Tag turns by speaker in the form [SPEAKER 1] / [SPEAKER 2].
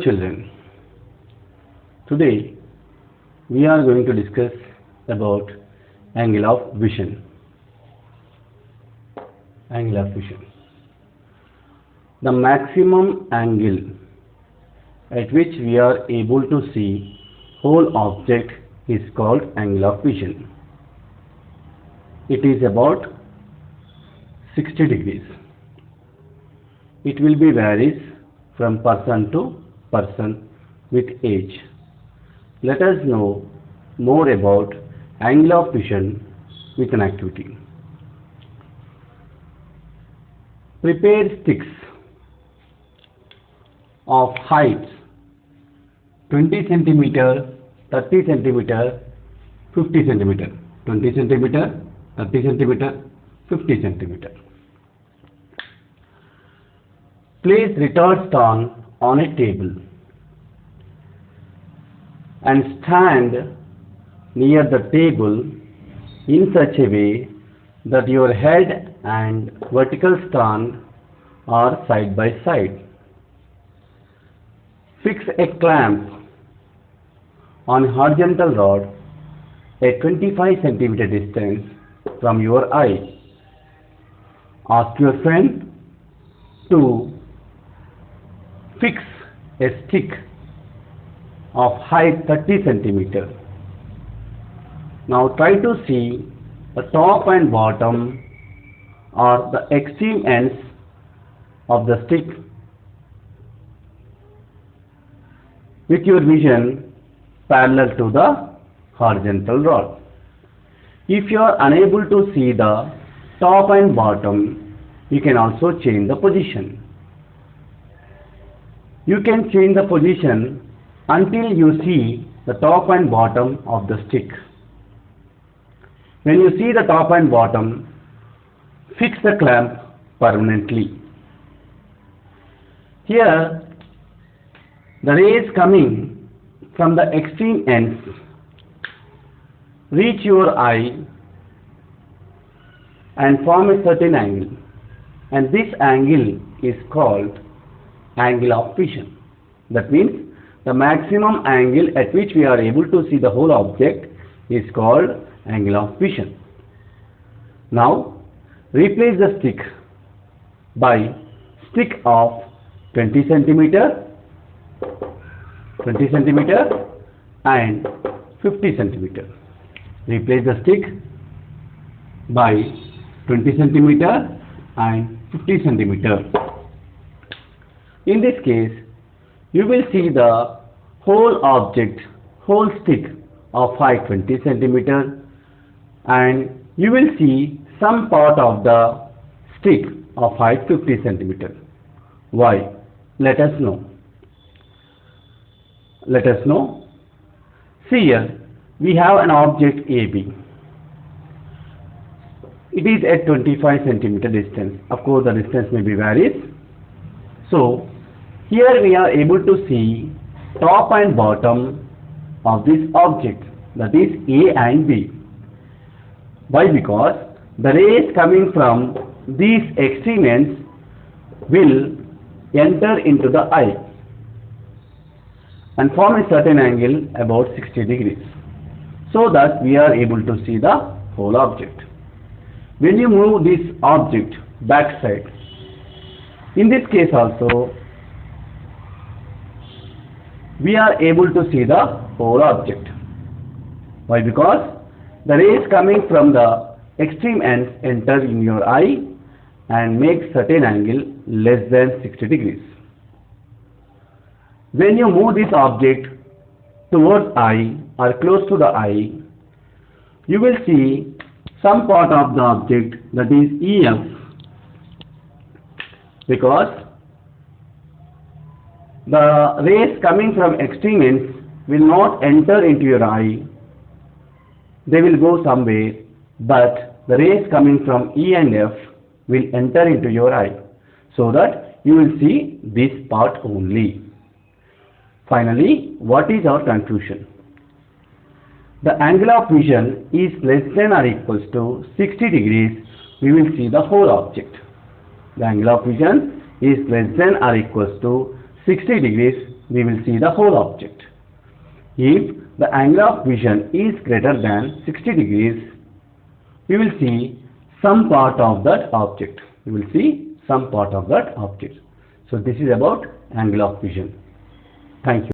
[SPEAKER 1] Children, today we are going to discuss about angle of vision. Angle of vision. The maximum angle at which we are able to see whole object is called angle of vision. It is about 60 degrees. It will be varies from person to person with age. Let us know more about angle of vision with an activity. Prepare sticks of heights 20 centimeter, 30 centimeter, 50 centimeter, 20 centimeter, 30 centimeter, 50 centimeter. Place retard stone on a table and stand near the table in such a way that your head and vertical stand are side by side. Fix a clamp on horizontal rod at 25 centimeter distance from your eye. Ask your friend to fix a stick of height 30 centimeter. Now try to see the top and bottom or the extreme ends of the stick with your vision parallel to the horizontal rod. If you are unable to see the top and bottom, you can also change the position. You can change the position until you see the top and bottom of the stick. When you see the top and bottom, fix the clamp permanently. Here, the rays coming from the extreme ends reach your eye and form a certain angle, and this angle is called angle of vision. That means the maximum angle at which we are able to see the whole object is called angle of vision. Now replace the stick by stick of 20 centimeter, 20 centimeter and 50 centimeter. Replace the stick by 20 centimeter and 50 centimeter. In this case, you will see the whole object, whole stick of height 20 centimeter, and you will see some part of the stick of height 50 centimeter. Why? Let us know. Let us know. See here, we have an object AB. It is at 25 centimeter distance. Of course, the distance may be varies. So, here we are able to see top and bottom of this object, that is A and B. Why? Because the rays coming from these extreme ends will enter into the eye and form a certain angle about 60 degrees, so that we are able to see the whole object. When you move this object backside, in this case also, we are able to see the whole object. Why? Because the rays coming from the extreme ends enter in your eye and make certain angle less than 60 degrees. When you move this object towards eye or close to the eye, you will see some part of the object, that is EF, because the rays coming from extreme ends will not enter into your eye. They will go somewhere, but the rays coming from E and F will enter into your eye, so that you will see this part only. Finally, what is our conclusion? The angle of vision is less than or equals to 60 degrees. We will see the whole object. The angle of vision is less than or equals to 60 degrees, we will see the whole object. If the angle of vision is greater than 60 degrees, we will see some part of that object. We will see some part of that object. So this is about angle of vision. Thank you.